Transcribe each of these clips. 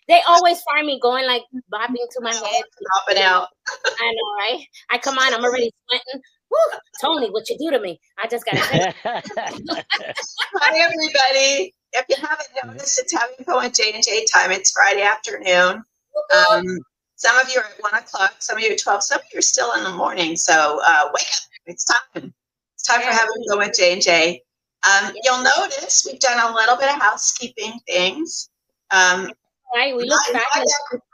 They always find me going like bobbing to my head. Popping out. I know, right? I come on, I'm already sweating. Woo, Tony, what you do to me? I just gotta say. Hi, everybody. If you haven't noticed, it's having fun with J&J time. It's Friday afternoon. Some of you are at 1 o'clock, some of you at 12, some of you are still in the morning. So wake up. It's time. It's time for having fun with J&J. You'll notice we've done a little bit of housekeeping things. Right, we look back.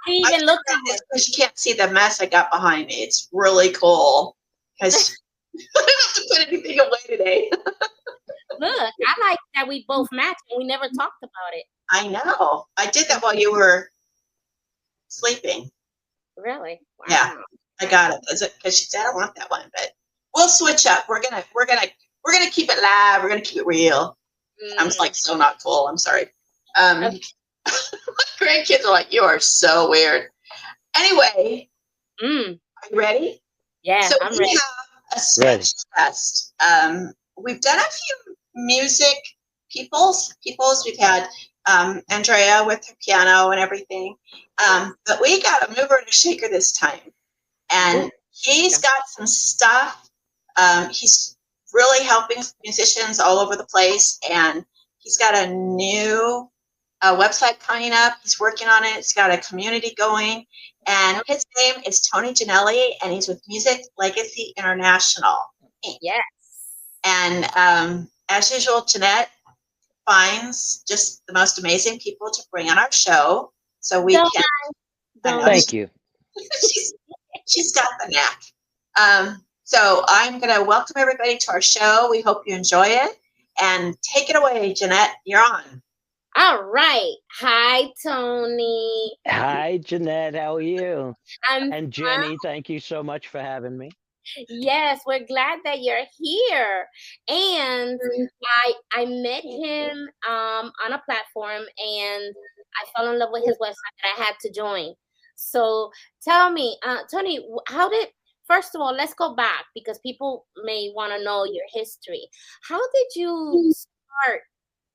We even look at it because you can't see the mess I got behind me. It's really cool because I don't have to put anything away today. Look, I like that we both match and we never talked about it. I know. I did that while you were sleeping. Really? Wow. Yeah, I got it because she said I want that one, but we'll switch up. We're gonna keep it live. We're gonna keep it real. I'm like so not cool. I'm sorry. Okay. My grandkids are like, you are so weird. Anyway, are you ready? Yeah, so I'm we ready. have a special guest. We've done a few music peoples. We've had Andrea with her piano and everything. But we got a mover and a shaker this time. And he's got some stuff. He's really helping musicians all over the place. And he's got a new website coming up. He's working on it. He's got a community going. And his name is Tony Giannelli, and he's with Music Legacy International. Yes. And as usual, Jeanette finds just the most amazing people to bring on our show. So we can. Thank you. she's got the knack. So I'm going to welcome everybody to our show. We hope you enjoy it. And take it away, Jeanette. You're on. All right. Hi, Tony. Hi, Jeanette. How are you? And Jenny, thank you so much for having me. Yes, we're glad that you're here. And I met him on a platform, and I fell in love with his website that I had to join. So tell me, Tony, first of all, let's go back because people may want to know your history. How did you start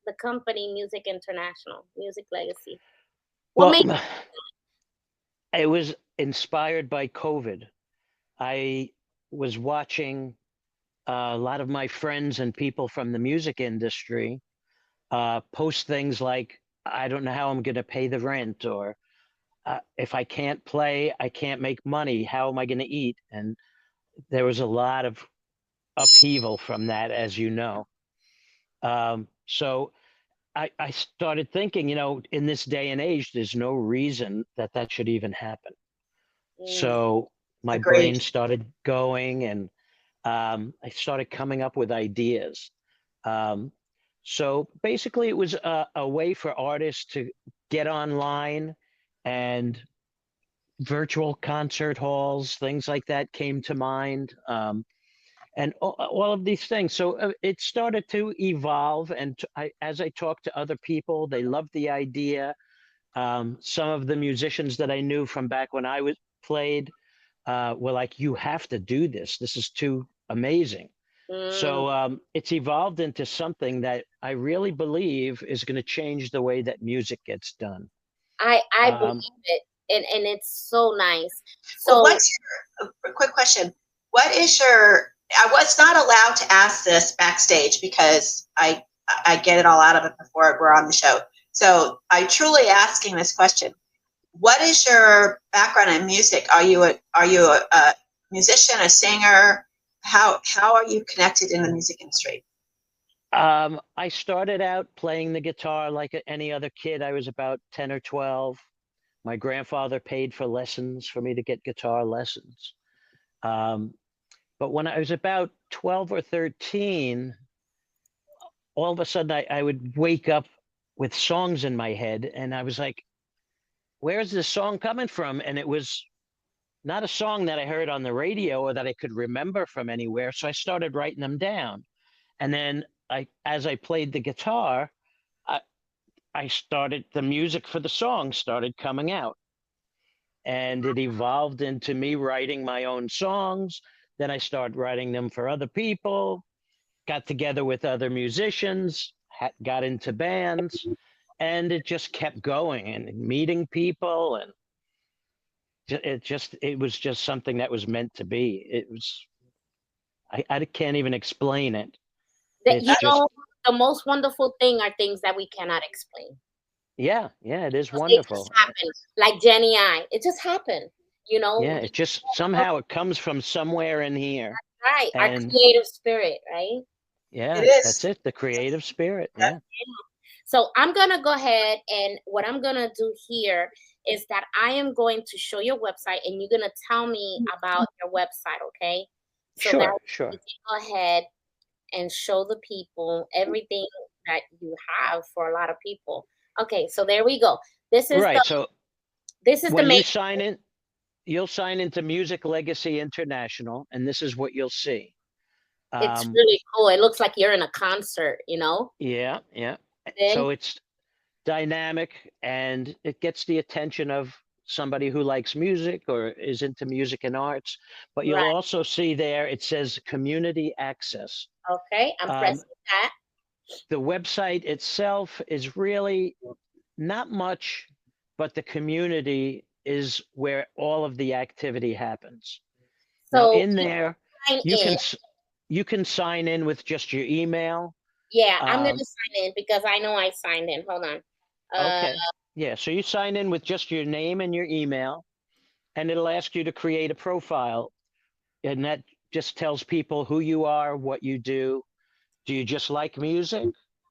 the company Music International, Music Legacy? It was inspired by COVID. I was watching a lot of my friends and people from the music industry post things like, I don't know how I'm going to pay the rent, or if I can't play, I can't make money. How am I going to eat? And there was a lot of upheaval from that, as you know. So I started thinking, in this day and age, there's no reason that should even happen. So my brain started going, and I started coming up with ideas. So basically, it was a way for artists to get online, and virtual concert halls, things like that came to mind. And all of these things. So it started to evolve. And as I talked to other people, they loved the idea. Some of the musicians that I knew from back when I played were like, you have to do this. This is too amazing. So it's evolved into something that I really believe is going to change the way that music gets done. I believe it. And it's so nice. So what's a quick question. What is I was not allowed to ask this backstage because I get it all out of it before we're on the show. So I'm truly asking this question. What is your background in music? Are you a musician, a singer? How are you connected in the music industry? I started out playing the guitar like any other kid. I was about 10 or 12. My grandfather paid for lessons for me to get guitar lessons. But when I was about 12 or 13, all of a sudden I would wake up with songs in my head, and I was like, where's this song coming from? And it was not a song that I heard on the radio or that I could remember from anywhere. So I started writing them down. And then as I played the guitar, I, I started the music for the song started coming out, and it evolved into me writing my own songs. Then I started writing them for other people, got together with other musicians, got into bands, and it just kept going and meeting people. And it was just something that was meant to be. It was, I can't even explain it. That, It's just, the most wonderful thing are things that we cannot explain. yeah, it is It just wonderful. happened. Like Jenny I. It just happened. Yeah, it just somehow it comes from somewhere in here. Right. Our And creative spirit, right? It yeah, that's is. it, the creative spirit. Yeah. So I'm going to go ahead, and what I'm going to do here is that I am going to show your website, and you're going to tell me about your website, okay? So that Sure. we can go ahead and show the people everything that you have for a lot of people. Okay, so there we go. This is Right. So the when main. you sign in, you'll sign into Music Legacy International, and this is what you'll see. It's really cool. It looks like you're in a concert, Yeah. Then, So it's dynamic, and it gets the attention of somebody who likes music or is into music and arts. But you'll right. also see there it says community access. Okay, I'm Um, pressing that. the website itself is really not much, but the community is where all of the activity happens. Now, So in there, sign you in. can you can sign in with just your email. Yeah, I'm gonna sign in because I know I signed in. Hold on. Okay. Yeah. So you sign in with just your name and your email, and it'll ask you to create a profile. And that just tells people who you are, what you do. Do you just like music?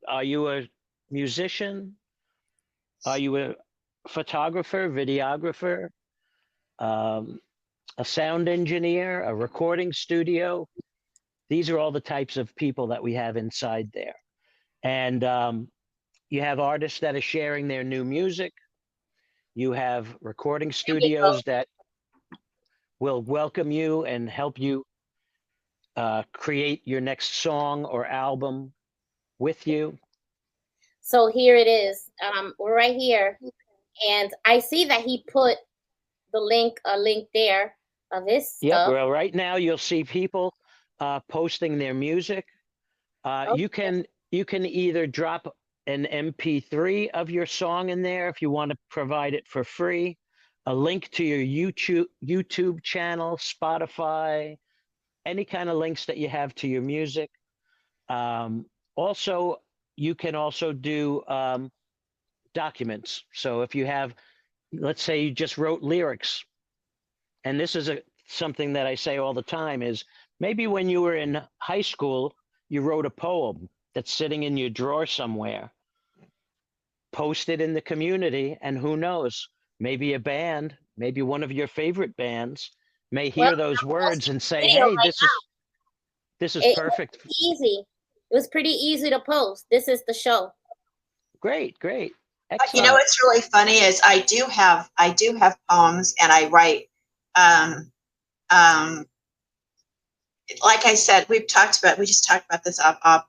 Are you a musician? Are you a photographer, videographer, um, a sound engineer, a recording studio? These are all the types of people that we have inside there. And you have artists that are sharing their new music. You have recording There we go. studios that will welcome you and help you create your next song or album with you. So here it is. We're right here, and I see that he put a link there of his Yep. stuff. Well, right now you'll see people posting their music. Okay. You can either drop an MP3 of your song in there if you want to provide it for free, a link to your YouTube channel, Spotify, any kind of links that you have to your music. Also, you can also do documents. So if you have, let's say you just wrote lyrics, and this is something that I say all the time is maybe when you were in high school, you wrote a poem that's sitting in your drawer somewhere. Post it in the community, and who knows, maybe a band, maybe one of your favorite bands may Well, hear those I'm words posting and a say, video "Hey, right this is now. It was perfect." easy. It was pretty easy to post. This is the show. Great, You know excellent. what's really funny is I do have poems, and I write. Um, um, like I said, we just talked about this up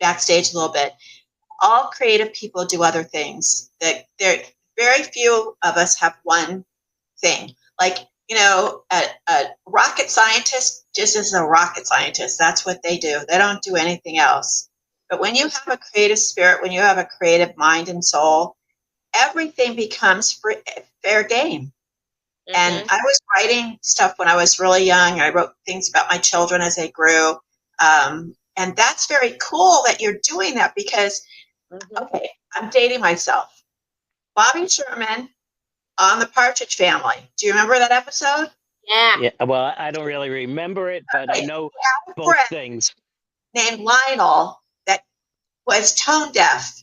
backstage a little bit. All creative people do other things. That there very few of us have one thing. Like, a rocket scientist just is a rocket scientist. That's what they do. They don't do anything else. But when you have a creative spirit, when you have a creative mind and soul, everything becomes fair game. And I was writing stuff when I was really young. I wrote things about my children as they grew. And that's very cool that you're doing that because, okay, I'm dating myself. Bobby Sherman on the Partridge Family. Do you remember that episode? Yeah. Well, I don't really remember it, but I know both things. Named Lionel that was tone deaf,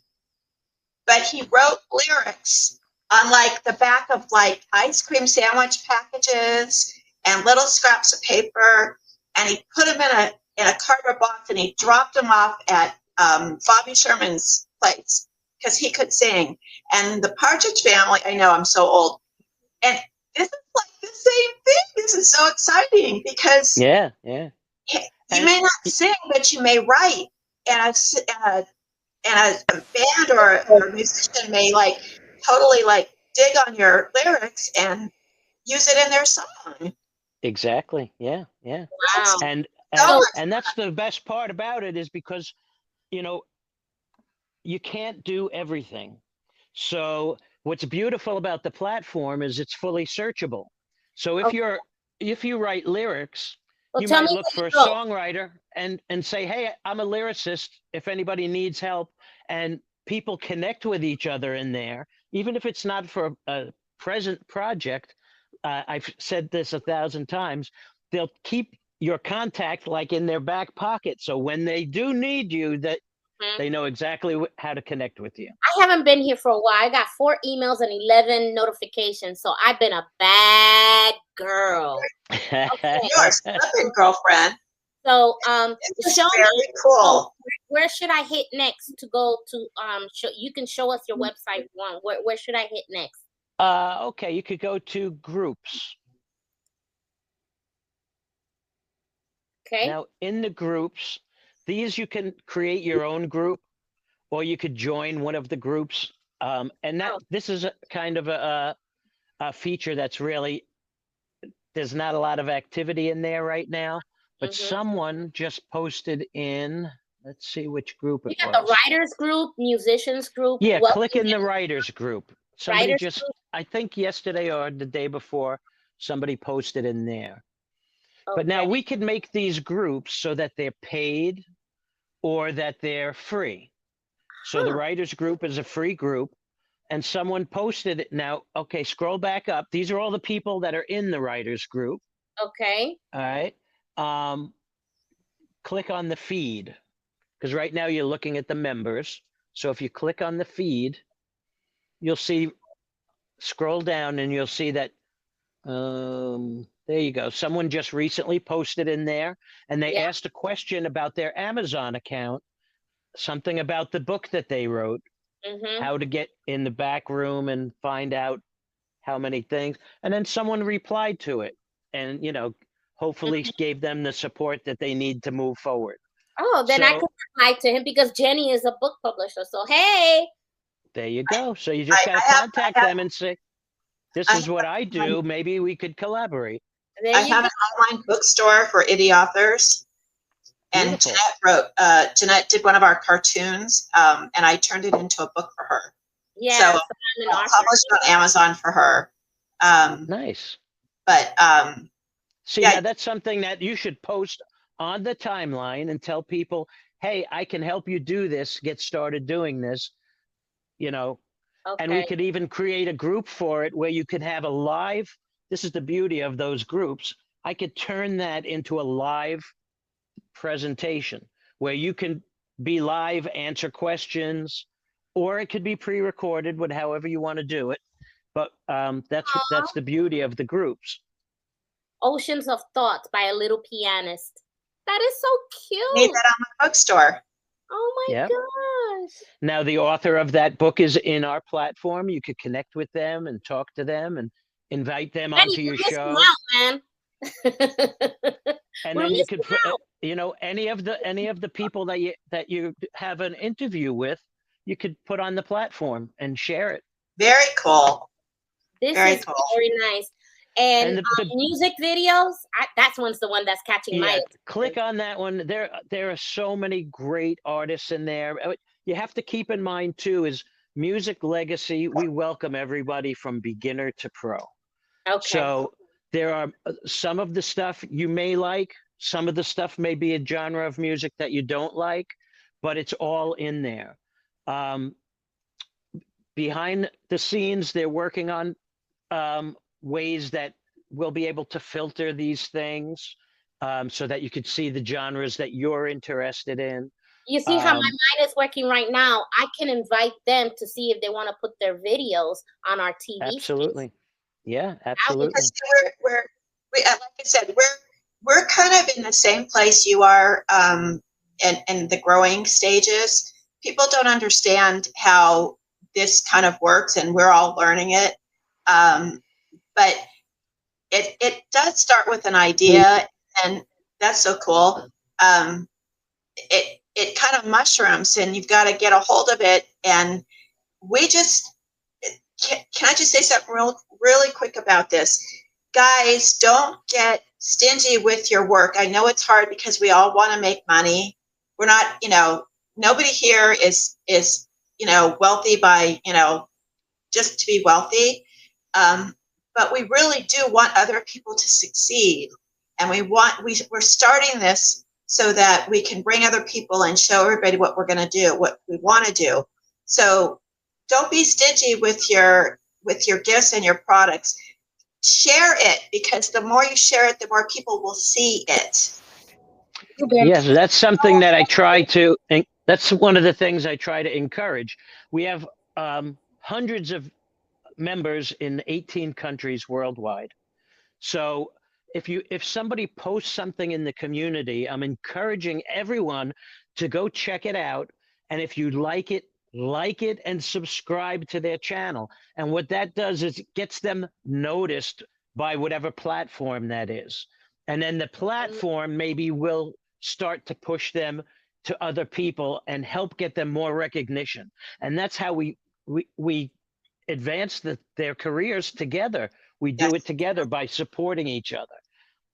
but he wrote lyrics on like the back of like ice cream sandwich packages and little scraps of paper, and he put them in a cardboard box and he dropped them off at Bobby Sherman's place because he could sing. And the Partridge Family, I know I'm so old, and this same thing. This is so exciting because Yeah. you And may not sing, but you may write, and a band or a musician may like totally like dig on your lyrics and use it in their song. exactly. Yeah. Wow. And So and So, much. and that's the best part about it, is because, you know, you can't do everything. So what's beautiful about the platform is it's fully searchable. So okay. if you write lyrics, Well, you tell me might look where you for a go. songwriter and say, "Hey, I'm a lyricist. If anybody needs help," and people connect with each other in there, even if it's not for a present project. I've said this 1,000 times. They'll keep your contact like in their back pocket, so when they do need you, that Mhm. they know exactly how to connect with you. I haven't been here for a while. I got 4 emails and 11 notifications, so I've been a bad girl. Okay. You are slipping, girlfriend. So, This is show me. very So, cool. where should I hit next to go to? Show, you can show us your website one. Where should I hit next? Okay, you could go to groups. Okay. Now, in the groups, these you can create your own group, or you could join one of the groups. And that Oh. this is a kind of a feature that's really, there's not a lot of activity in there right now, but Mm-hmm. someone just posted in, let's see which group You it got the was. writers group, musicians group, Yeah, wealthy click in the writers group. Somebody writers just, group. I think yesterday or the day before, somebody posted in there. But now Okay. we could make these groups so that they're paid or that they're free. So the Huh. writers group is a free group, and someone posted it. Now, okay, scroll back up. These are all the people that are in the writers group. Okay. All right. Um, click on the feed, because right now you're looking at the members. So if you click on the feed, you'll see, scroll down and you'll see that there you go. Someone just recently posted in there, and they Yeah. asked a question about their Amazon account, something about the book that they wrote, Mm-hmm. how to get in the back room and find out how many things. And then someone replied to it and, hopefully gave them the support that they need to move forward. Oh, then I So can reply to him because Jenny is a book publisher. So hey, there you go. So you just I, got to I have contact them and say, this I is have what I do. Maybe we could collaborate. there I you have go. an online bookstore for indie authors, and Beautiful. Jeanette did one of our cartoons, and I turned it into a book for her. Yeah, So so I'm an I'll author. publish it on Amazon for her. Nice. But See, yeah, now that's something that you should post on the timeline and tell people, hey, I can help you do this, get started doing this, you know, and we Okay. could even create a group for it where you could have a live. This is the beauty of those groups. I could turn that into a live presentation where you can be live, answer questions, or it could be pre-recorded, with however you want to do it. But Aw. that's the beauty of the groups. Oceans of Thoughts by a Little Pianist. That is so I need cute. that on my bookstore. Oh Yeah. my gosh. Now, the author of that book is in our platform. You could connect with them and talk to them and invite them Jenny, onto your we're show. missing out, man. And We're then you missing could put, out. any of the people that you have an interview with, you could put on the platform and share it. Very cool. This Very is cool. very nice. And And the music videos, that's the one that's catching my yeah, attention. click on that one. There are so many great artists in there. You have to keep in mind too is Music Legacy. We welcome everybody from beginner to pro. Okay. So there are some of the stuff you may like, some of the stuff may be a genre of music that you don't like, but it's all in there. Um, behind the scenes, they're working on ways that we'll be able to filter these things, so that you could see the genres that you're interested in. You see how my Um, mind is working right now? I can invite them to see if they want to put their videos on our TV screen. absolutely. Yeah, I would absolutely. Because like I said, we're kind of in the same place you are, in the growing stages. People don't understand how this kind of works, and we're all learning it. But it does start with an idea, and that's so cool. It kind of mushrooms, and you've got to get a hold of it. And we just can I just say something really quick about this? Guys, don't get stingy with your work. I know it's hard because we all want to make money. We're not, nobody here is wealthy by, just to be wealthy. But we really do want other people to succeed. And we're starting this so that we can bring other people and show everybody what we're going to do, what we want to do. So don't be stingy with your gifts and your products. Share it, because the more you share it, the more people will see it. Yes, that's something that I try to, that's one of the things I try to encourage. We have hundreds of members in 18 countries worldwide. So if somebody posts something in the community, I'm encouraging everyone to go check it out. And if you like it and subscribe to their channel. And what that does is it gets them noticed by whatever platform that is. And then the platform maybe will start to push them to other people and help get them more recognition. And that's how we advance their careers together. We do it together by supporting each other.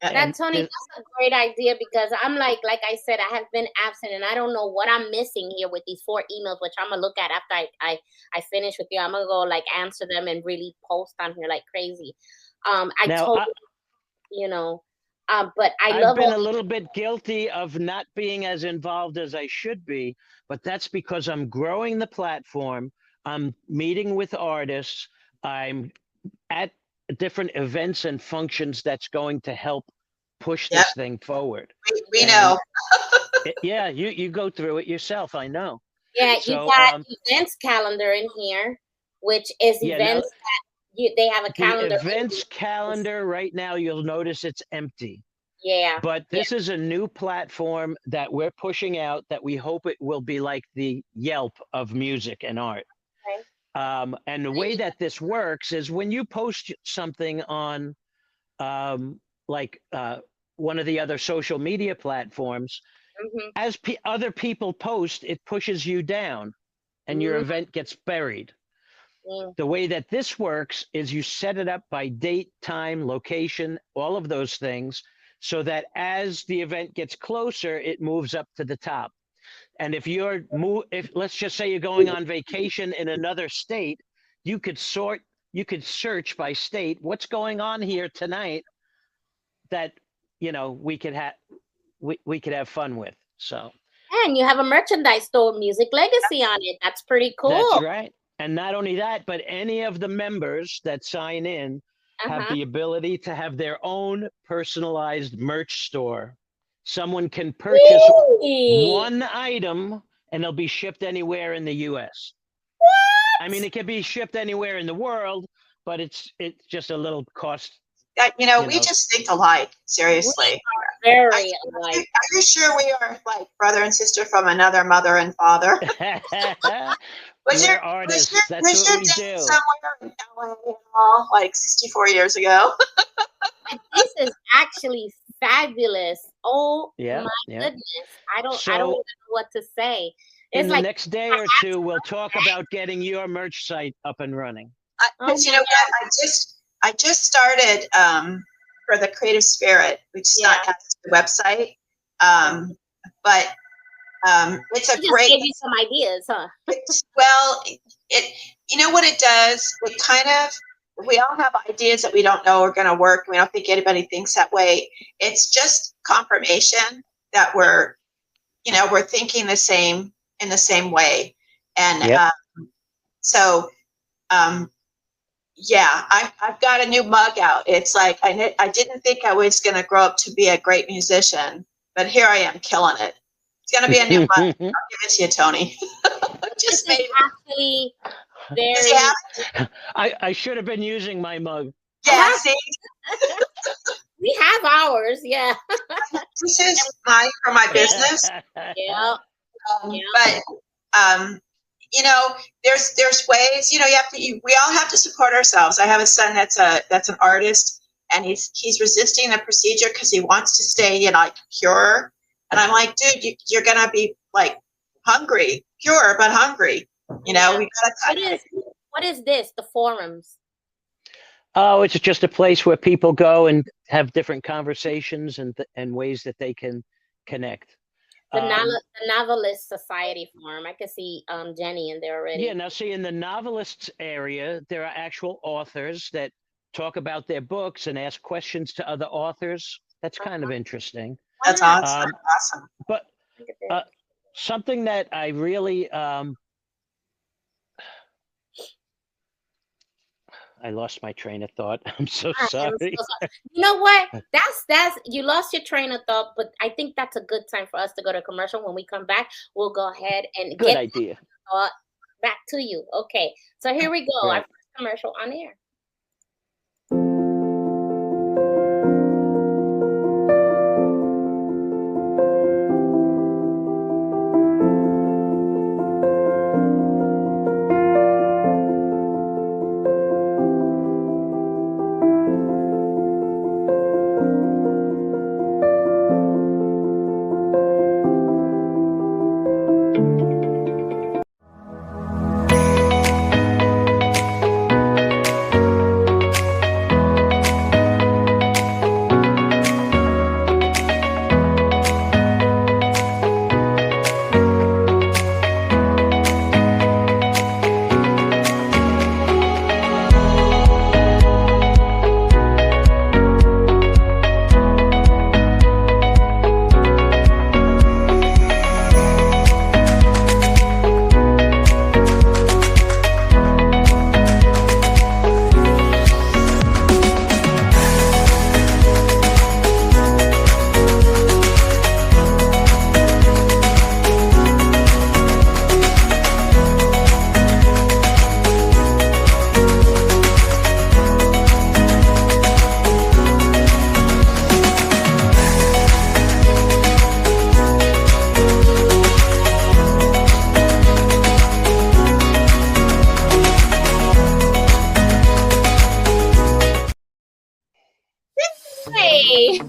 That, Tony, that's a great idea, because I'm like I said, I have been absent and I don't know what I'm missing here with these 4 emails, which I'm gonna look at after I finish with you. I'm gonna go answer them and really post on here like crazy. But I've been a little bit guilty of not being as involved as I should be, but that's because I'm growing the platform. I'm meeting with artists. I'm at different events and functions that's going to help push this thing forward. We know. Yeah, you go through it yourself. I know. Yeah, so, you got events calendar in here, which is events that they have a calendar. The events calendar right now, you'll notice it's empty. Yeah. But this is a new platform that we're pushing out that we hope it will be like the Yelp of music and art. Okay. And the way that this works is when you post something on one of the other social media platforms, as other people post, it pushes you down and your event gets buried. The way that this works is you set it up by date, time, location, all of those things, so that as the event gets closer, it moves up to the top. And if let's just say you're going on vacation in another state, you could search by state, what's going on here tonight that, we could have fun with. So. And you have a merchandise store, Music Legacy, on it. That's pretty cool. That's right. And not only that, but any of the members that sign in have the ability to have their own personalized merch store. Someone can purchase one item and they'll be shipped anywhere in the US. What? I mean, it can be shipped anywhere in the world, but it's just a little cost. We just think alike, seriously. Very alike. Are you sure we are like brother and sister from another mother and father? We're artists. That's what we do. Somewhere in LA, like 64 years ago. This is actually fabulous. Oh my goodness! I don't even know what to say. In the next day or two, we'll talk about getting your merch site up and running. I just started for the Creative Spirit. We just not got the website, but it's a great. Gave you some ideas, huh? Well, you know what it does? It kind of, we all have ideas that we don't know are going to work. We don't think anybody thinks that way. It's just confirmation that we're thinking in the same way. And I've got a new mug out. It's like, I didn't think I was going to grow up to be a great musician, but here I am killing it. It's going to be a new mug. I'll give it to you, Tony. Just this is actually very... I should have been using my mug. Yeah, see? We have ours, yeah. This is mine for my business. Yeah. But there's ways. We all have to support ourselves. I have a son that's an artist, and he's resisting the procedure because he wants to stay, you know, like pure. And I'm like, dude, you're gonna be like hungry, pure but hungry. You know, we gotta kind of. What is this? The forums? Oh, it's just a place where people go and have different conversations and ways that they can connect. The Novelist Society forum. I can see Jenny in there already. Yeah, now see, in the novelists area, there are actual authors that talk about their books and ask questions to other authors. That's kind of interesting. That's awesome. Awesome. But something that I really I lost my train of thought. I'm so sorry. You know what? That's you lost your train of thought, but I think that's a good time for us to go to commercial. When we come back, we'll go ahead and Good idea. Thought back to you. Okay, so here we go. Right. Our first commercial on air. Hey.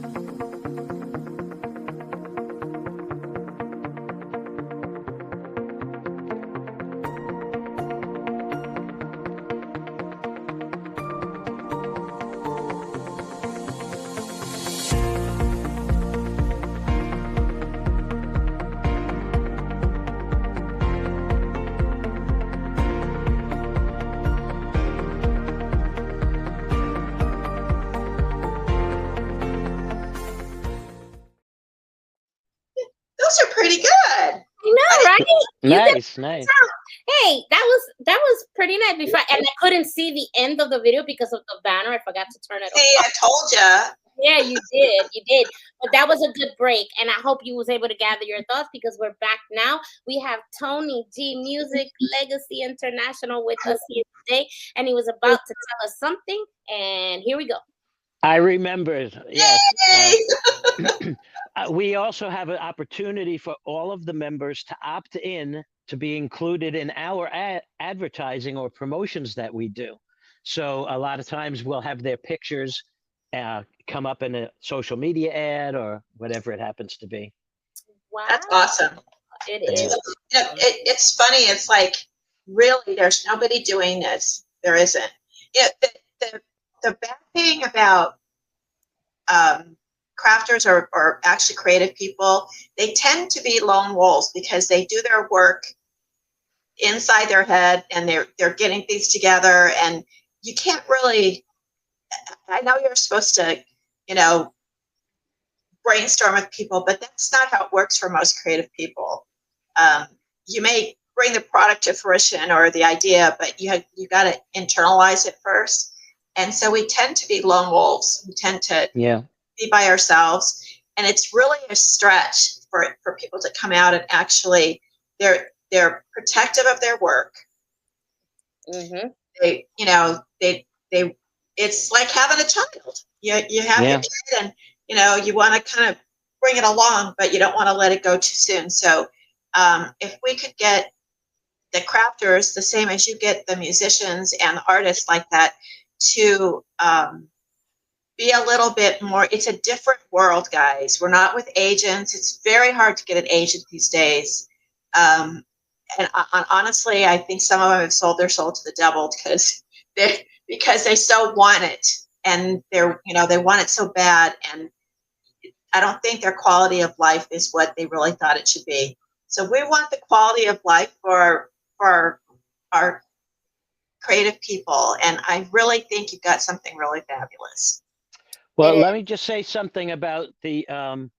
Those are pretty good. I know, right? Nice. Hey, that was pretty nice. Before, and I couldn't see the end of the video because of the banner. I forgot to turn it See, off. I told you. Yeah, you did. But that was a good break, and I hope you was able to gather your thoughts because we're back now. We have Tony G Music Legacy International with us here today, and he was about to tell us something. And here we go. I remembered. Yes. Yay! We also have an opportunity for all of the members to opt in to be included in our advertising or promotions that we do. So a lot of times we'll have their pictures come up in a social media ad or whatever it happens to be. Wow, That's awesome. It is. You know, it's funny. It's like, really, there's nobody doing this. There isn't. You know, the bad thing about crafters or actually creative people, they tend to be lone wolves because they do their work inside their head and they're getting things together, and you can't really. I know you're supposed to, you know, brainstorm with people, but that's not how it works for most creative people. You may bring the product to fruition or the idea, but you got to internalize it first. And so we tend to be lone wolves. We tend to be by ourselves, and it's really a stretch for people to come out and actually they're protective of their work. Mm-hmm. They it's like having a child. You have your kid, and you want to kind of bring it along, but you don't want to let it go too soon. So if we could get the crafters, the same as you get the musicians and the artists like that, to be a little bit more. It's a different world, guys. We're not with agents. It's very hard to get an agent these days. And honestly, I think some of them have sold their soul to the devil because they so want it, and they want it so bad, and I don't think their quality of life is what they really thought it should be. So we want the quality of life for our creative people, and I really think you've got something really fabulous. Well, let me just say something about the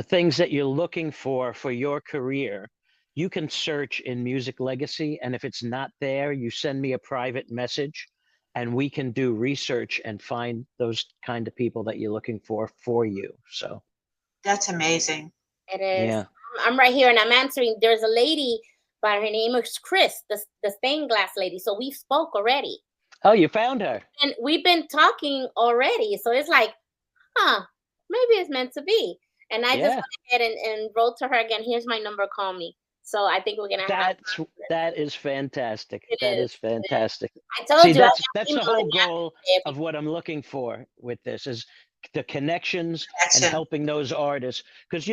things that you're looking for your career. You can search in Music Legacy, and if it's not there, you send me a private message, and we can do research and find those kind of people that you're looking for you. So that's amazing. It is. Yeah. I'm right here, and I'm answering. There's a lady, by her name is Chris, the stained glass lady. So we spoke already. Oh, you found her. And we've been talking already. So it's like, maybe it's meant to be. And I just went ahead and wrote to her again. Here's my number. Call me. So I think we're gonna have. That is fantastic. Is fantastic. I told you. That's the whole goal of what I'm looking for with this is the connections and helping those artists, because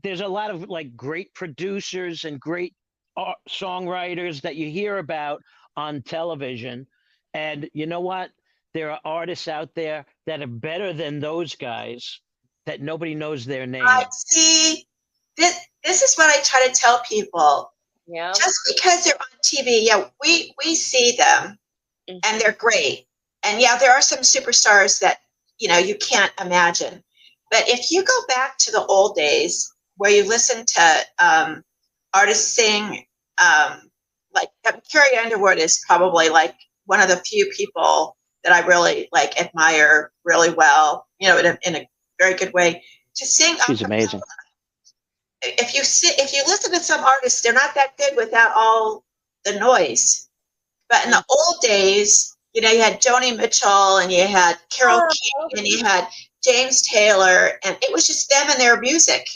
there's a lot of like great producers and great songwriters that you hear about on television, and you know what? There are artists out there that are better than those guys that nobody knows their name. See, this is what I try to tell people. Yeah. Just because they're on TV, we see them, and they're great. And there are some superstars that you can't imagine. But if you go back to the old days where you listen to artists sing, like Carrie Underwood is probably like one of the few people that I really admire really well, in a very good way to sing. She's amazing. If you listen to some artists, they're not that good without all the noise. But in the old days, you had Joni Mitchell, and you had Carole King, and you had James Taylor, and it was just them and their music.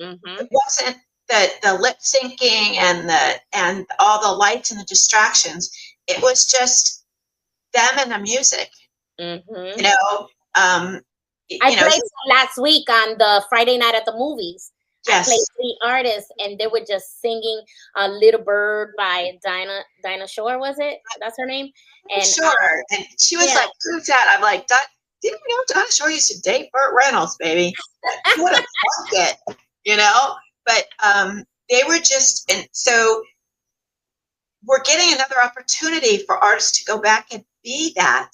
Mm-hmm. It wasn't the lip syncing and all the lights and the distractions. It was just them and the music. Mm-hmm. I played last week on the Friday night at the movies. Yes. I played 3 artists, and they were just singing "Little Bird" by Dinah Shore. Was it? That's her name. And sure. And she was like, "Who's that?" I'm like, "Didn't you know Dinah Shore used to date Burt Reynolds, baby?" What a bucket, But they were just, and so we're getting another opportunity for artists to go back and be that,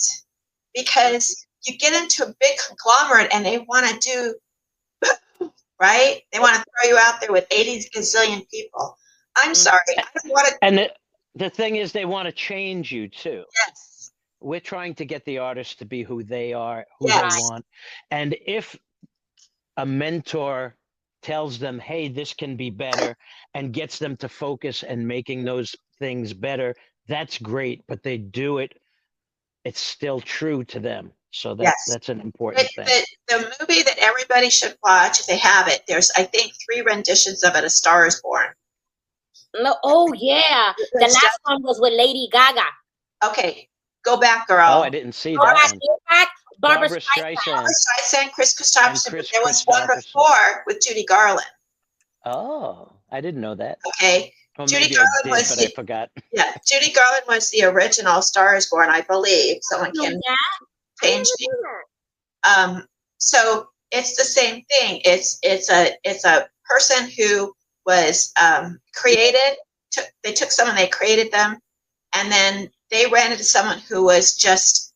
because you get into a big conglomerate and they want to do. Right? They want to throw you out there with 80 gazillion people. I'm sorry. I don't want to. And the thing is, they want to change you too. Yes. We're trying to get the artists to be who they are, who they want. And if a mentor tells them, hey, this can be better, and gets them to focus and making those things better, that's great. But they do it, it's still true to them. So that's an important thing. The movie that everybody should watch, if they have it, there's, I think, 3 renditions of it, A Star is Born. No, the last one was with Lady Gaga. Okay, go back, girl. Oh, I didn't see that one. Back, Barbara Streisand. Barbara Streisand, Chris Christopherson. But there was one before with Judy Garland. Oh, I didn't know that. Okay. Well, Judy Garland was I forgot. Yeah, Judy Garland was the original Star is Born, I believe. Someone can change me. So it's the same thing. It's a person who was created. They took someone, they created them, and then they ran into someone who was just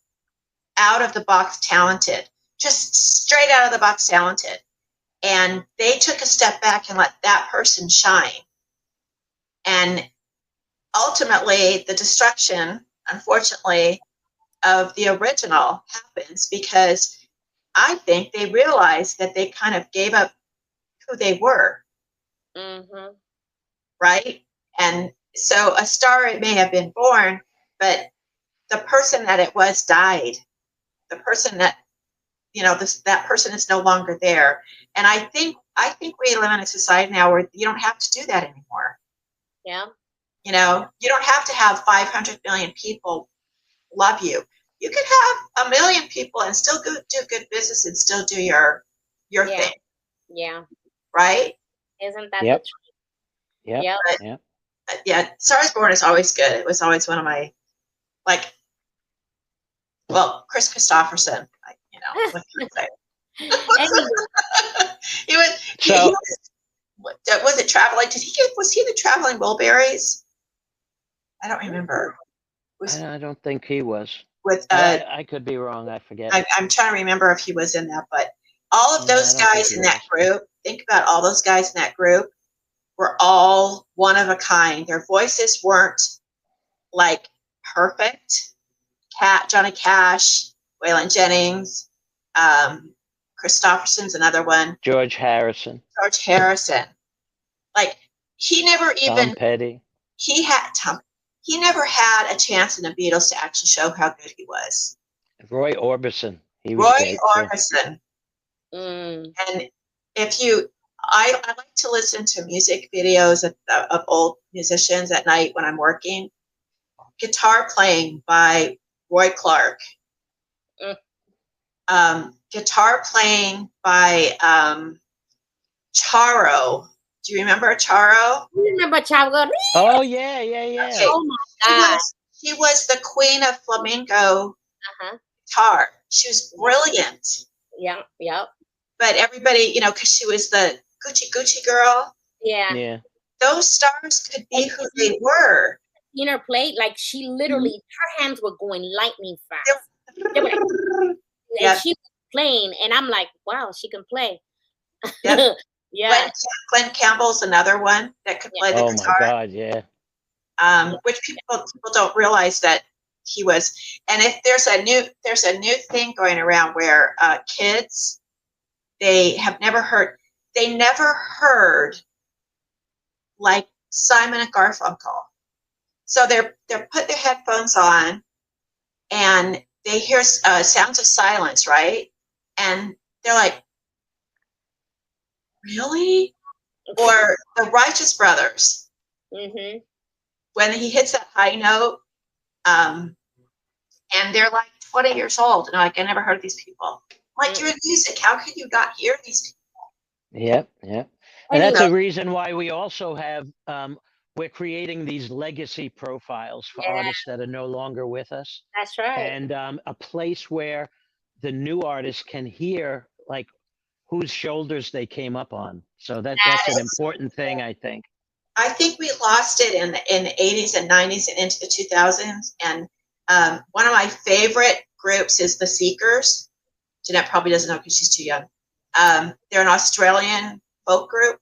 out of the box talented, just straight out of the box talented, and they took a step back and let that person shine. And ultimately, the destruction, unfortunately, of the original happens because I think they realized that they kind of gave up who they were. Mm-hmm. Right? And so a star, it may have been born, but the person that it was died. The person that, that person is no longer there. And I think we live in a society now where you don't have to do that anymore. Yeah. You don't have to have 500 million people love you. You could have a million people and still do good business and still do your Yeah. thing, Yeah. right? Isn't that Yep. the truth? Yep. Yep. Yep. Yeah, Star is Born is always good. It was always one of my, like, well, Chris Christopherson, you know, what can I say? Anyway, He was, So was it traveling? Was he the Traveling Wilburys? I don't remember. Was I don't think he was. with I could be wrong. I forget. I'm trying to remember if he was in that, but all of No, I those don't think guys he in that was. group, think about all those guys in that group, were all one of a kind. Their voices weren't like perfect. Johnny Cash, Waylon Jennings, Christopherson's another one, George Harrison, George Harrison. Like he never Tom even Petty, he had he never had a chance in the Beatles to actually show how good he was. Roy Orbison. He was Roy great too. Orbison. mm, And if you, I like to listen to music videos of old musicians at night when I'm working. Guitar playing by Roy Clark. Guitar playing by Charo. Do you remember Charo? you remember Chavo? Oh yeah, yeah, yeah. Okay. Oh my God. She was the queen of flamenco Uh-huh. guitar. She was brilliant. Yeah. Yep. But everybody, you know, because she was the Gucci girl, Yeah. Yeah. those stars could be And who they were. seen her play, like she literally, her hands were going lightning fast. They were like, and Yeah. she was playing, and I'm like, wow, she can play. Yep. Yeah. Glenn Campbell's another one that could play the Oh guitar. my God, yeah. Which people don't realize that he was. And if there's a new thing going around where kids, they never heard like Simon and Garfunkel. So they're put their headphones on and they hear sounds of silence, right? And they're like, really? Or the Righteous Brothers, Mm-hmm. when he hits that high note, and they're like 20 years old, and like, I never heard of these people. Like, you're in music. How could you not hear these people? Yep, yep. And that's the reason why we also have we're creating these legacy profiles for artists that are no longer with us. That's right. And a place where the new artists can hear like whose shoulders they came up on. So that's an important thing, I think. I think we lost it in the 80s and 90s and into the 2000s. And one of my favorite groups is the Seekers. Jeanette probably doesn't know because she's too young. They're an Australian folk group.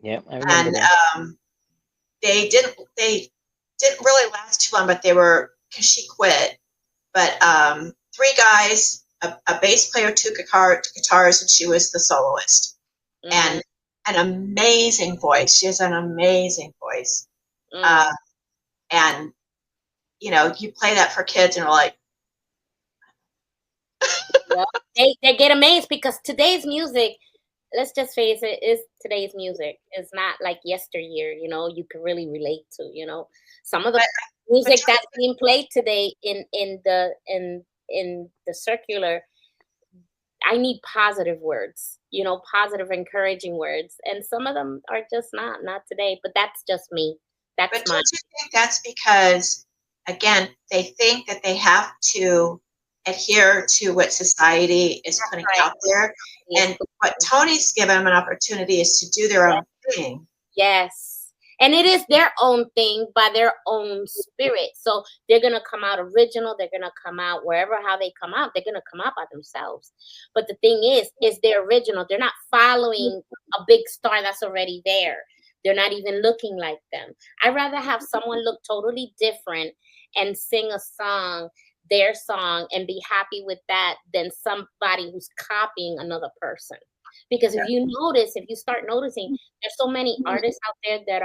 Yeah, I remember and that. They didn't really last too long, but they were, because she quit. But three guys, a bass player, two guitars, and she was the soloist. Mm-hmm. And an amazing voice. She has an amazing voice. And you know, you play that for kids and they're like, well, they get amazed because today's music, let's just face it, is today's music. It's not like yesteryear, you know, you can really relate to, you know. Some of the music that's being played today in the circular, I need positive words, you know, positive, encouraging words. And some of them are just not today, but that's just me. That's but don't you think that's because, again, they think that they have to adhere to what society is putting out there. And what Tony's given them an opportunity is to do their own thing. Yes. And it is their own thing by their own spirit. So they're going to come out original. They're going to come out wherever, how they come out. They're going to come out by themselves. But the thing is they're original. They're not following a big star that's already there. They're not even looking like them. I'd rather have someone look totally different and sing a song, their song, and be happy with that than somebody who's copying another person. Because if you start noticing, there's so many artists out there that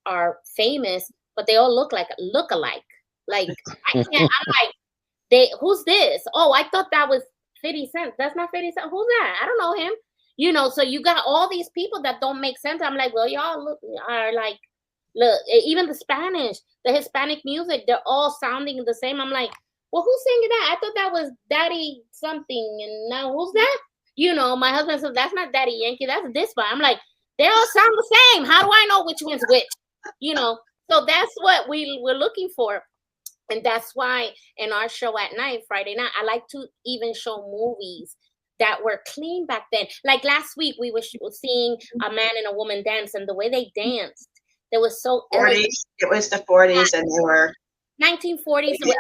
are famous, but they all look alike. Like I'm like, who's this? Oh, I thought that was 50 Cent. That's not 50 Cent. Who's that? I don't know him. You know, so you got all these people that don't make sense. I'm like, well, y'all are like, look, even the Hispanic music, they're all sounding the same. I'm like, well, who's singing that? I thought that was Daddy something. And now who's that? You know, my husband said, that's not Daddy Yankee. That's this one. I'm like, they all sound the same. How do I know which one's which? You know, so that's what we're looking for. And that's why in our show at night, Friday night, I like to even show movies that were clean back then. Like last week, we were seeing a man and a woman dance, and the way they danced, they was so 40s. elegant. It was the 40s, and they were 1940s. Yeah.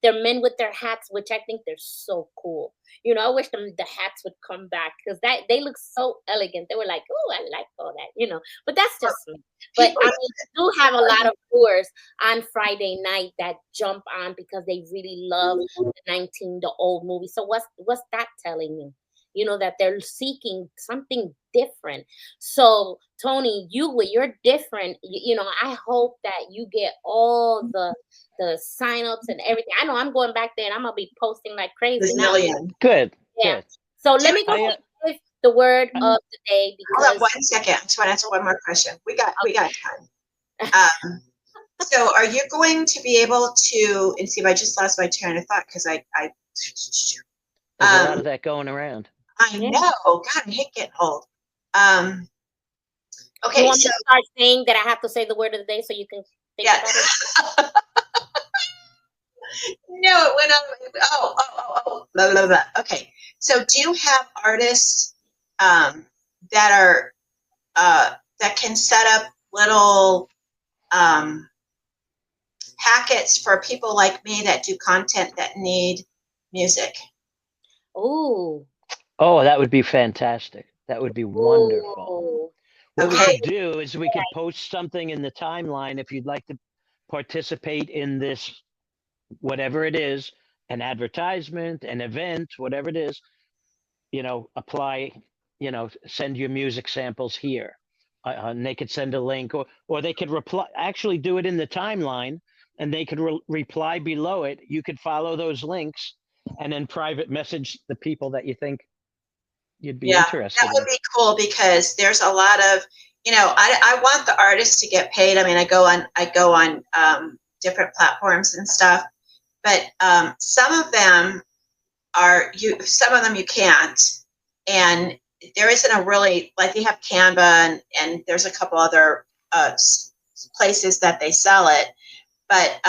They're men with their hats, which I think they're so cool. You know, I wish the hats would come back because that they look so elegant. They were like, oh, I like all that, you know. But that's just me. But people. I mean, we do have a lot of tours on Friday night that jump on because they really love the old movie. So what's that telling you? You know, that they're seeking something different. So Tony, you're different. You know, I hope that you get all the sign-ups and everything. I know I'm going back there and I'm gonna be posting like crazy now. Bazillion. Good. Yeah. Good. So let me go I, with the word of the day Hold on because 1 second. I just want to answer one more question. We got time. So are you going to be able to, and see if I just lost my train of thought because there's a lot of that going around. I Yeah. know. God, I hate getting old. you Okay, want me so to start saying that I have to say the word of the day so you can think about it? yes. No, it went on. Blah, blah, blah. Okay, so do you have artists that are that can set up little packets for people like me that do content that need music? Ooh. Oh, that would be fantastic. That would be wonderful. Ooh. What we Okay. could do is we could post something in the timeline if you'd like to participate in this, whatever it is, an advertisement, an event, whatever it is, you know, apply, you know, send your music samples here. And they could send a link or they could reply, actually do it in the timeline and they could reply below it. You could follow those links and then private message the people that you think you'd be Yeah, interested that would in. be cool because there's a lot of, you know, I want the artists to get paid. I mean, I go on different platforms and stuff, but some of them you can't, and there isn't a really, like, they have Canva and there's a couple other places that they sell it, but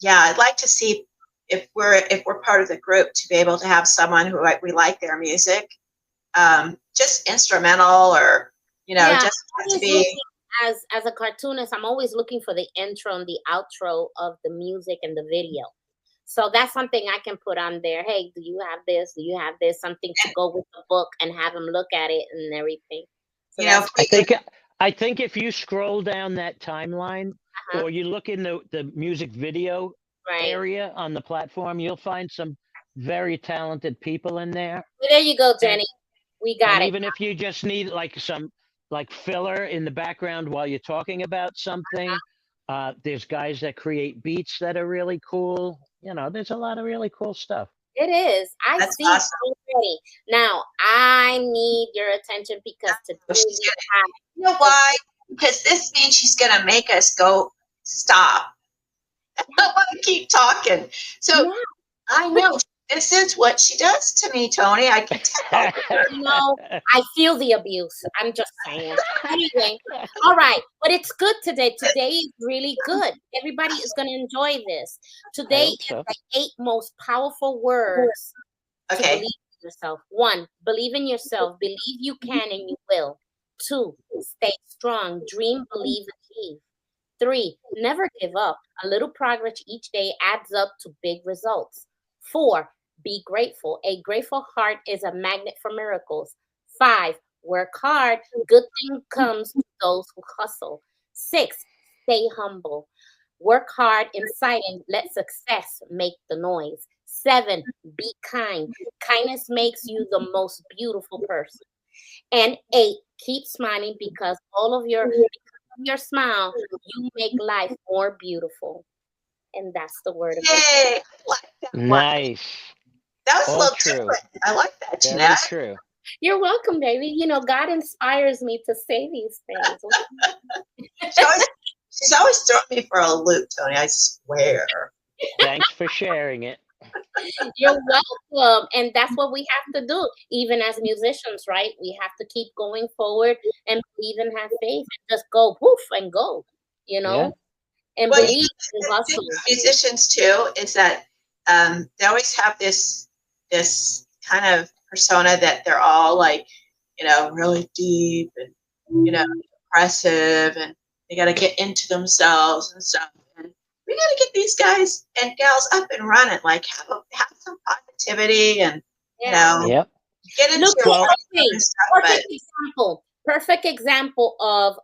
yeah, I'd like to see if we're part of the group to be able to have someone who we like their music, just instrumental, or you know, Yeah, just I'm to always be. looking as a cartoonist, I'm always looking for the intro and the outro of the music and the video. So that's something I can put on there. Hey, do you have this? Do you have this? Something to go with the book and have them look at it and everything. So You know, that's I think if you scroll down that timeline or you look in the music video right. area on the platform, you'll find some very talented people in there. Well, there you go, Jenny. We got And it. even if you just need like some like filler in the background while you're talking about something, there's guys that create beats that are really cool. You know, there's a lot of really cool stuff. It is. I That's see awesome. already. Now I need your attention because today she's we gonna, you know why? Because this means she's gonna make us go stop. I want to keep talking. So yeah. I know this is what she does to me, Tony. I can tell. You know, I feel the abuse. I'm just saying. Anyway, all right. But it's good today. Today is really good. Everybody is going to enjoy this. Today is so. the 8 most powerful words to Okay. believe in yourself. 1, believe in yourself. Believe you can and you will. 2, stay strong. Dream, believe, achieve. 3, never give up. A little progress each day adds up to big results. 4, be grateful. A grateful heart is a magnet for miracles. 5, work hard. Good thing comes to those who hustle. 6, stay humble. Work hard inside and let success make the noise. 7, be kind. Kindness makes you the most beautiful person. And 8, keep smiling because because of your smile, you make life more beautiful. And that's the word of the day. Yay! I like that one. Nice. That was All a little true. different. I like that, Very Jeanette. true. You're welcome, baby. You know, God inspires me to say these things. She's always throwing me for a loop, Tony. I swear. Thanks for sharing it. You're welcome. And that's what we have to do, even as musicians, right? We have to keep going forward and believe and have faith and just go poof and go, you Yeah. know, and Well, believe and the thing hustle. with musicians too is that they always have this kind of persona that they're all like, really deep and depressive, and they got to get into themselves and stuff. And we got to get these guys and gals up and running, like have some positivity and Yeah. Yep. get into Look, your Well, own okay, stuff. But perfect example of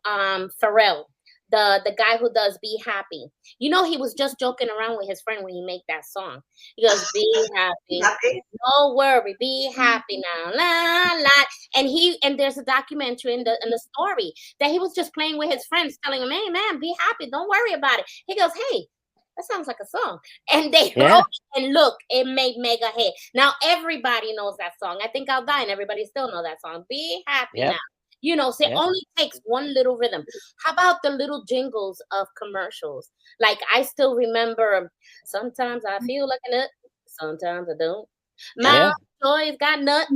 Pharrell, the guy who does Be Happy. You know, he was just joking around with his friend when he made that song. He goes, Be happy, happy. no worry, be happy now, la la. And there's a documentary in the story that he was just playing with his friends, telling him, hey man, be happy, don't worry about it. He goes, hey, that sounds like a song. And they yeah. wrote it, and look, it made mega hit. Now everybody knows that song. I think I'll die and everybody still know that song. Be happy Yep. now. You know, so it Yep. only takes one little rhythm. How about the little jingles of commercials? Like I still remember, sometimes I feel like a nut, sometimes I don't. Yeah. Mounds Joy's got nut,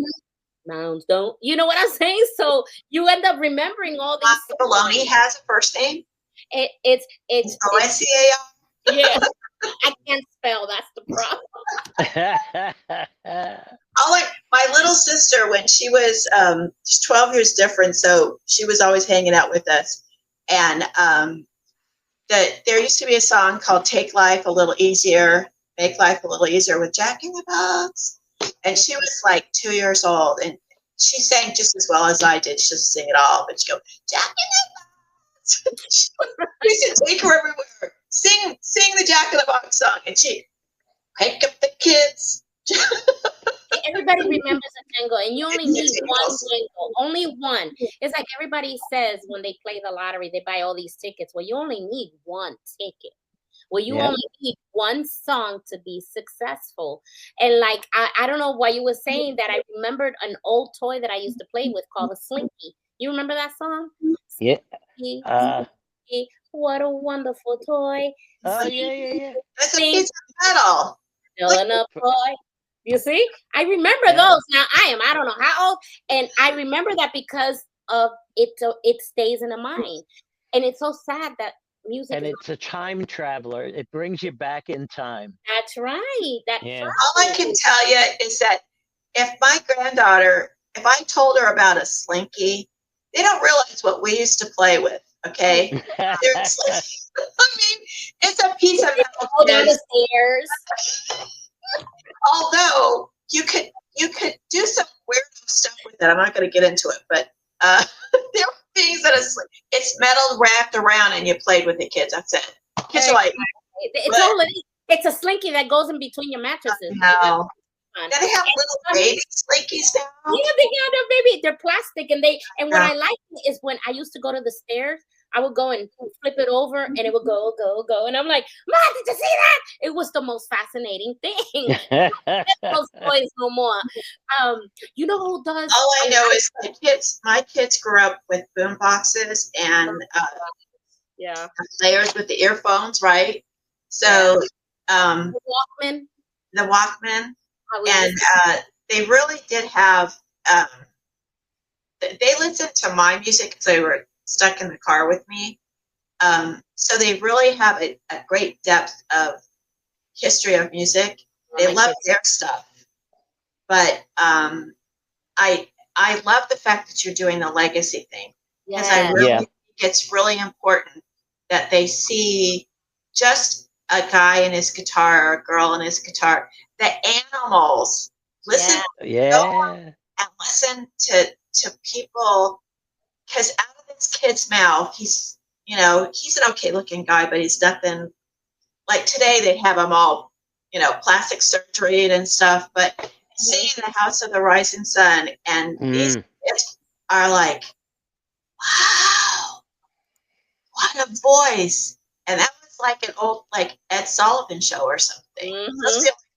mounds don't. You know what I'm saying? So you end up remembering all these Baloney songs. has a first name. It's OSCAR. yeah. I can't spell. That's the problem. My little sister, when she was she's 12 years different, so she was always hanging out with us. And there used to be a song called "Take Life a Little Easier, Make Life a Little Easier" with Jack in the Box, and she was like 2 years old, and she sang just as well as I did. She doesn't sing it all, but she go Jack in the Box. We used to take her everywhere, sing the Jack in the Box song, and she wake up the kids. Everybody remembers a jingle, and you only need one Jingles. jingle, only one. It's like everybody says when they play the lottery, they buy all these tickets. Well, you only need one ticket. Well, you Yep. only need one song to be successful. And like, I don't know why you were saying that. I remembered an old toy that I used to play with called a Slinky. You remember that song? Yeah. Slinky, Uh. Slinky, what a wonderful toy. Oh Slinky, yeah. Yeah. That's a Slinky, piece of metal. filling up Yeah. toy. You see, I remember Yeah. those. Now I don't know how old, and I remember that because of it. It stays in the mind, and it's so sad that music And is. it's a time traveler. It brings you back in time. That's right. That's Yeah. All I right. can tell you is that if my granddaughter, if I told her about a Slinky, they don't realize what we used to play with. Okay, seriously. I mean, it's a piece of metal. Go down the Kids. stairs. Although you could do some weird stuff with it. I'm not going to get into it, but there are things that it's metal wrapped around and you played with it, kids. That's it. Kids are like, It's only it's a Slinky that goes in between your mattresses. no. Fun. They have little baby Slinkies now. Yeah, they're baby. They're plastic, and what I like is when I used to go to the stairs, I would go and flip it over, and it would go, and I'm like, Mom, did you see that? It was the most fascinating thing. Those toys no more. You know who does? All I know is my kids grew up with boom boxes and Yeah, players with the earphones, right? So the Walkman. the Walkman, I and they really did have. They listened to my music because they were stuck in the car with me. So they really have a great depth of history of music. They love their stuff, but I love the fact that you're doing the legacy thing because I really think it's really important that they see just a guy and his guitar or a girl and his guitar. The animals listen, and listen to people, because out of this kid's mouth, he's an okay looking guy, but he's nothing like today. They have them all, plastic surgery and stuff, but seeing the House of the Rising Sun, and these kids are like, wow, what a voice. And that was like an old, like Ed Sullivan show or something.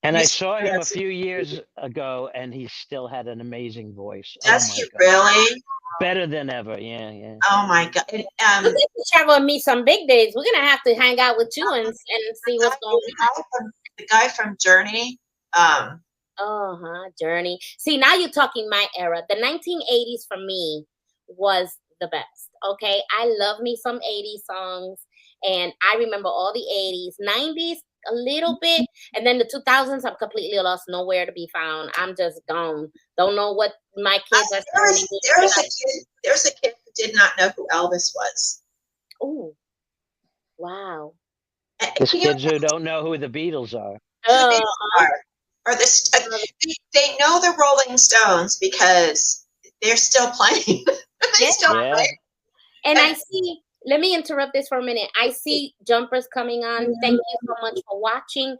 And I saw him a few years ago, and he still had an amazing voice. Does he really? better than ever. Yeah, yeah. Oh my God. You get to travel and meet some big days. We're gonna have to hang out with you and see what's going on. The guy from Journey. Journey. See, now you're talking my era. The 1980s for me was the best. Okay, I love me some 80s songs, and I remember all the 80s, 90s a little bit, and then the 2000s. I'm completely lost, nowhere to be found. I'm just gone. Don't know what my kids are saying. There's a kid who did not know who Elvis was. Oh, wow. There's kids who don't know who the Beatles are. Or they know the Rolling Stones because they're still playing. Play. And I see, let me interrupt this for a minute. I see jumpers coming on. Thank you so much for watching.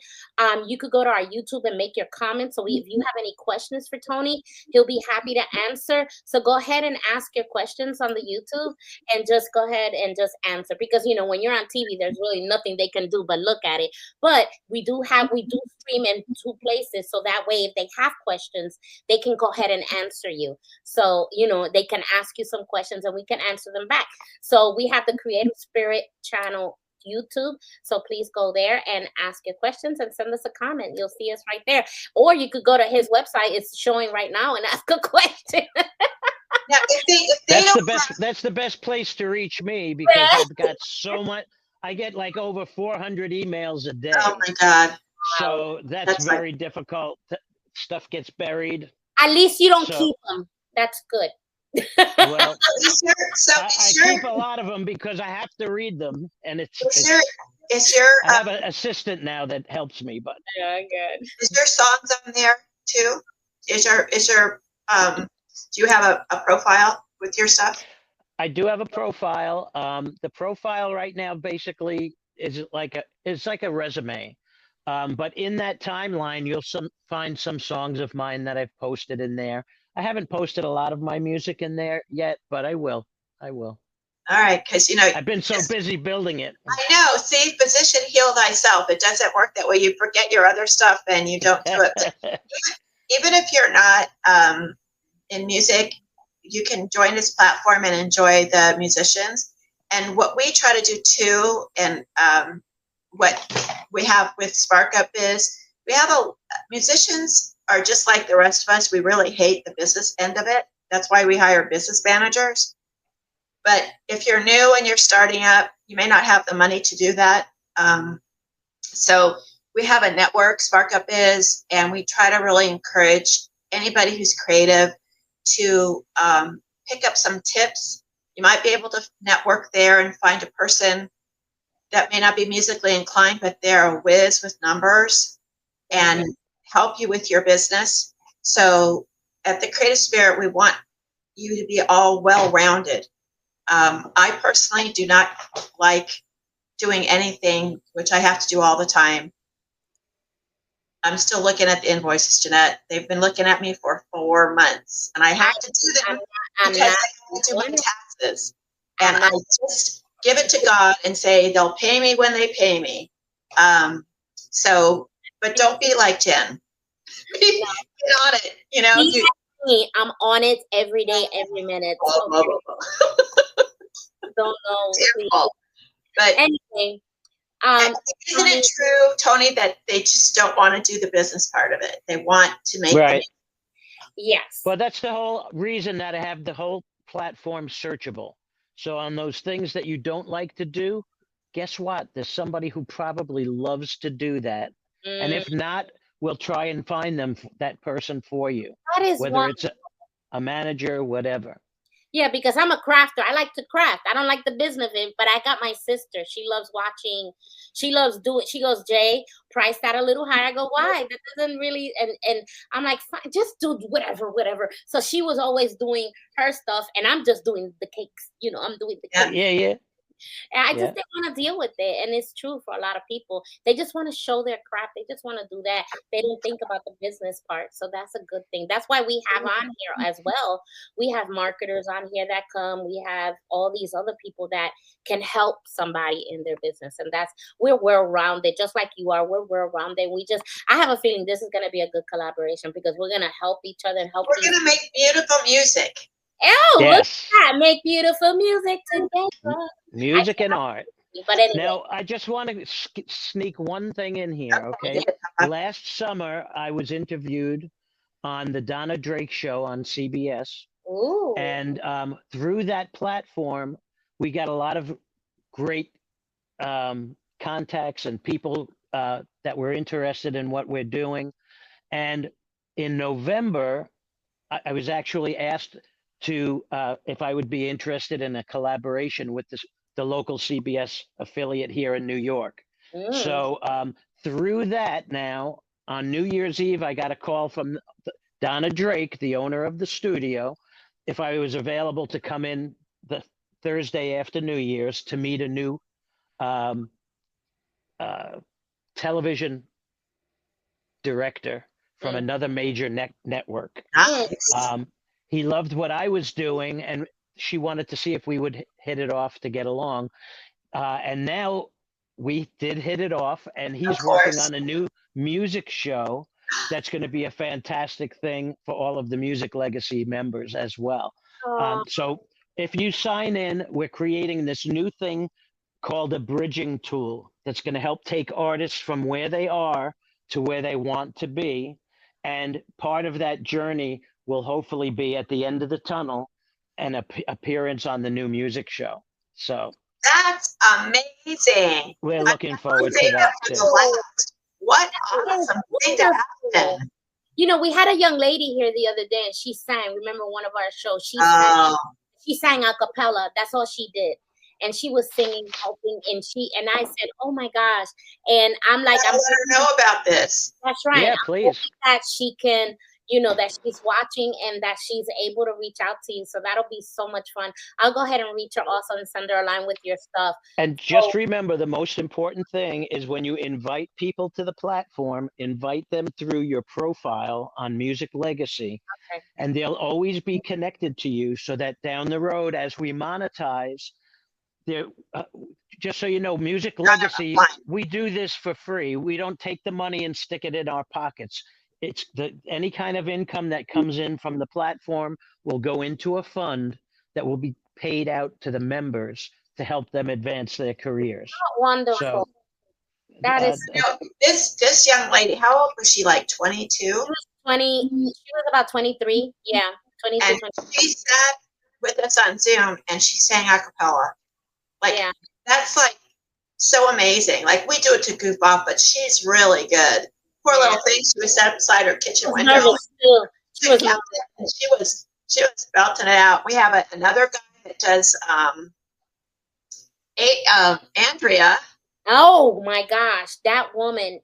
You could go to our YouTube and make your comments. So if you have any questions for Tony, he'll be happy to answer. So go ahead and ask your questions on the YouTube and just go ahead and just answer. Because, you know, when you're on TV, there's really nothing they can do but look at it. But we do stream in 2 places. So that way, if they have questions, they can go ahead and answer you. So, you know, they can ask you some questions and we can answer them back. So we have the Creative Spirit channel YouTube. So please go there and ask your questions and send us a comment. You'll see us right there. Or you could go to his website. It's showing right now and ask a question. Now, that's the best place to reach me because I've got so much. I get like over 400 emails a day. Oh my God. So that's very difficult. Stuff gets buried. At least you don't keep them. That's good. Well, I keep a lot of them because I have to read them, and I have an assistant now that helps me. But good. Is there songs on there too? Do you have a profile with your stuff? I do have a profile. The profile right now basically is like a resume. But in that timeline, you'll find some songs of mine that I've posted in there. I haven't posted a lot of my music in there yet, but I will. All right, because, you know, I've been so busy building it. I know. See, physician, heal thyself. It doesn't work that way. You forget your other stuff and you don't do it. But even if you're not in music, you can join this platform and enjoy the musicians. And what we try to do too, and what we have with Spark Up is we have musicians are just like the rest of us. We really hate the business end of it. That's why we hire business managers. But if you're new and you're starting up, you may not have the money to do that. So we have a network, Spark Up is, and we try to really encourage anybody who's creative to pick up some tips. You might be able to network there and find a person that may not be musically inclined, but they're a whiz with numbers and help you with your business. So at the Creative Spirit, we want you to be all well-rounded. I personally do not like doing anything, which I have to do all the time. I'm still looking at the invoices, Jeanette. They've been looking at me for 4 months, and I have to do them because I have to do my taxes. And I just give it to God and say they'll pay me when they pay me. But don't be like Jen. Get on it, you know. I'm on it every day, every minute. So don't know. But anyway, isn't it true, Tony, that they just don't want to do the business part of it? They want to make right. Yes. Well, that's the whole reason that I have the whole platform searchable. So on those things that you don't like to do, guess what? There's somebody who probably loves to do that. And if not, we'll try and find that person for you. That is whether it's a manager, whatever. Yeah, because I'm a crafter. I like to craft. I don't like the business of it, but I got my sister. She loves watching. She loves doing. She goes, Jay, price that a little higher. I go, why? That doesn't really. And I'm like, fine, just do whatever. So she was always doing her stuff, and I'm just doing the cakes. You know, I'm doing the cakes. Yeah. And I just didn't want to deal with it. And it's true for a lot of people. They just want to show their craft. They just want to do that. They don't think about the business part. So that's a good thing. That's why we have on here as well. We have marketers on here that come. We have all these other people that can help somebody in their business. And we're well-rounded, just like you are. We're well-rounded. I have a feeling this is going to be a good collaboration because we're going to help each other and help. We're going to make beautiful music. Oh, yes. Look make beautiful music together. Music and art. But anyway. Now, I just want to sneak one thing in here, okay? Last summer, I was interviewed on the Donna Drake show on CBS. Ooh. And through that platform, we got a lot of great contacts and people that were interested in what we're doing. And in November, I was actually asked to if I would be interested in a collaboration with the local CBS affiliate here in New York. So through that, now on New Year's Eve, I got a call from Donna Drake, the owner of the studio, if I was available to come in the Thursday after New Year's to meet a new television director from another major network. He loved what I was doing, and she wanted to see if we would hit it off to get along. And now we did hit it off, and he's working on a new music show that's going to be a fantastic thing for all of the Music Legacy members as well. So if you sign in, we're creating this new thing called a bridging tool that's going to help take artists from where they are to where they want to be. And part of that journey will hopefully be at the end of the tunnel an appearance on the new music show. So that's amazing. We're looking forward to that too. What awesome thing to happen. You know, we had a young lady here the other day, and she sang. Remember one of our shows? She sang a cappella. That's all she did. And she was singing, helping, and I said, "Oh my gosh!" And I'm like, "I'm let her know about this." That's right. Yeah, please. That she can, you know, that she's watching and that she's able to reach out to you. So that'll be so much fun. I'll go ahead and reach her also and send her a line with your stuff. And just remember, the most important thing is when you invite people to the platform, invite them through your profile on Music Legacy. Okay. And they'll always be connected to you so that down the road, as we monetize, just so you know, Music Legacy, we do this for free. We don't take the money and stick it in our pockets. It's any kind of income that comes in from the platform will go into a fund that will be paid out to the members to help them advance their careers. Oh, wonderful. So, that is this young lady. How old was she? Like 22? She was 20. She was about 23. Yeah, 22. And 23. she sat with us on Zoom and she sang a cappella. Like that's like so amazing. Like we do it to goof off, but she's really good. Poor little thing. She was sat beside her kitchen window. She was belting it out. We have another guy that does Andrea. Oh my gosh, that woman!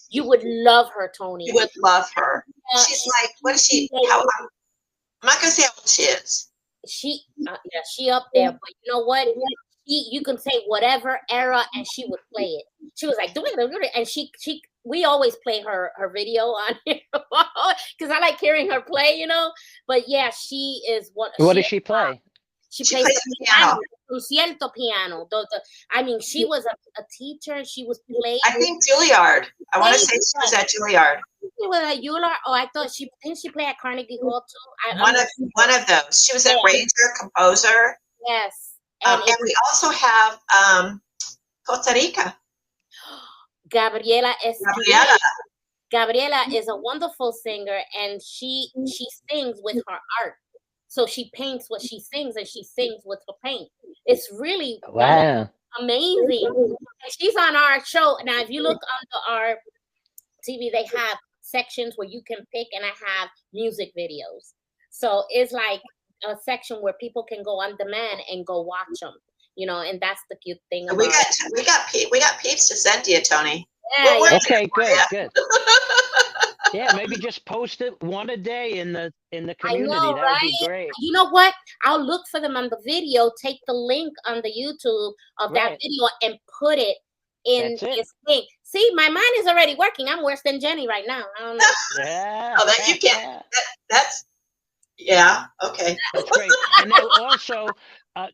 You would love her, Tony. You would love her. She's like, what is she? I'm not gonna say how old she is. She up there, but you know what? You can say whatever era, and she would play it. She was like doing it, and we always play her video on here because I like hearing her play, you know. But yeah, she is one. What does she play? She plays the piano, concierto piano. I mean, she was a teacher. She was playing. I think Juilliard. I want to say she was at Juilliard. She was at Juilliard. Oh, I thought she played at Carnegie Hall too. One of those. She was a arranger, composer. Yes. And we also have Costa Rica. Gabriela is a wonderful singer, and she sings with her art. So she paints what she sings, and she sings with her paint. It's really amazing. And she's on our show now. If you look under our TV, they have sections where you can pick, and I have music videos. So it's like a section where people can go on demand and go watch them, you know, and that's the cute thing. We got peeps to send to you, Tony. Yeah, okay, good. Yeah, maybe just post it one a day in the community. That would be great. You know what? I'll look for them on the video. Take the link on the YouTube of that video and put it in this thing. See, my mind is already working. I'm worse than Jenny right now. I don't know. Yeah. Oh, that you can't. That's. Yeah. Okay. That's great. And then also,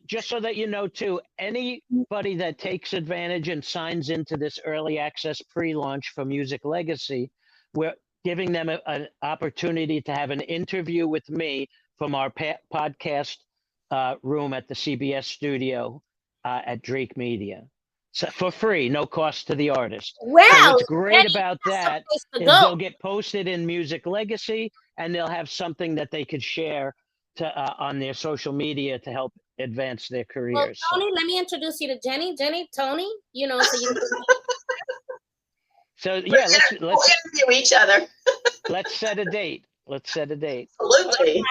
just so that you know, too, anybody that takes advantage and signs into this early access pre-launch for Music Legacy, we're giving them an opportunity to have an interview with me from our podcast room at the CBS studio at Drake Media. So for free, no cost to the artist. So Wow, what's great Jenny, about that's the that place to is go. they'll get posted in Music Legacy, and they'll have something that they could share to on their social media to help advance their Well, careers. Tony, let me introduce you to Jenny. Jenny, Tony, you know, so you. So yeah, let's We'll interview each other. let's set a date. Let's set a date. Absolutely.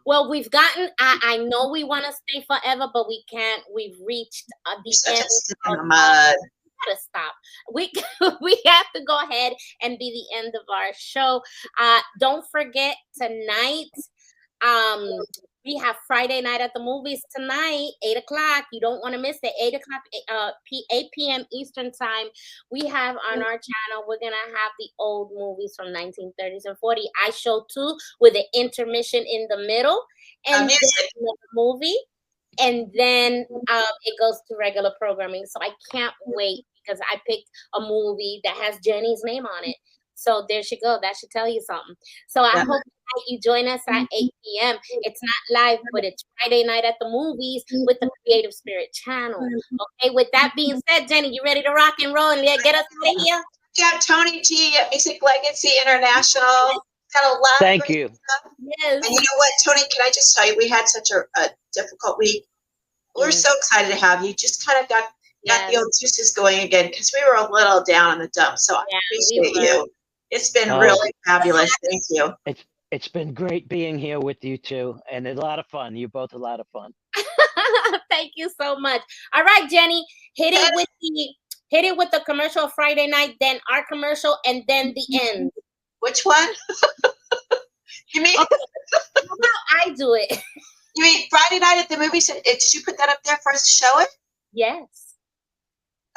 Well, we've gotten. I know we want to stay forever, but we can't. We've reached the Such end. a stick in the mud. Gotta stop. We we have to go ahead and be the end of our show. Don't forget tonight. We have Friday night at the movies tonight, 8 o'clock. You don't want to miss it. 8 o'clock, 8 p.m. Eastern time. We have on our channel. We're gonna have the old movies from 1930s and 40s. I show 2 with an intermission in the middle, and then the movie, and then it goes to regular programming. So I can't wait because I picked a movie that has Jenny's name on it. So there she go. That should tell you something. So I hope you join us at 8 p.m. It's not live, but it's Friday night at the movies with the Creative Spirit channel. Okay, with that being said, Jenny, you ready to rock and roll and get us out of here? Yeah, Tony T at Music Legacy International. Got a lot Thank of you. stuff. Yes. And you know what, Tony, can I just tell you, we had such a difficult week. We're so excited to have you. Just kind of got the old juices going again because we were a little down in the dumps. So I appreciate you. It's been really fabulous. Thank you. It's been great being here with you two, and a lot of fun. You're both a lot of fun. Thank you so much. All right, Jenny, hit it with the commercial Friday night, then our commercial, and then the end. Which one? You mean? How about I do it? You mean Friday night at the movies? Did you put that up there for us to show it? Yes.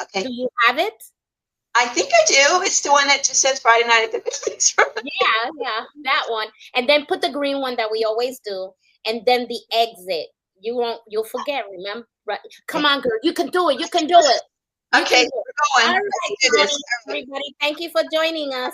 Okay. Do you have it? I think I do. It's the one that just says Friday night at the movies. Yeah, that one. And then put the green one that we always do, and then the exit. You'll forget, remember? Right. Come on, girl. You can do it. You can do it. Okay, we're going. All right, everybody. Thank you for joining us.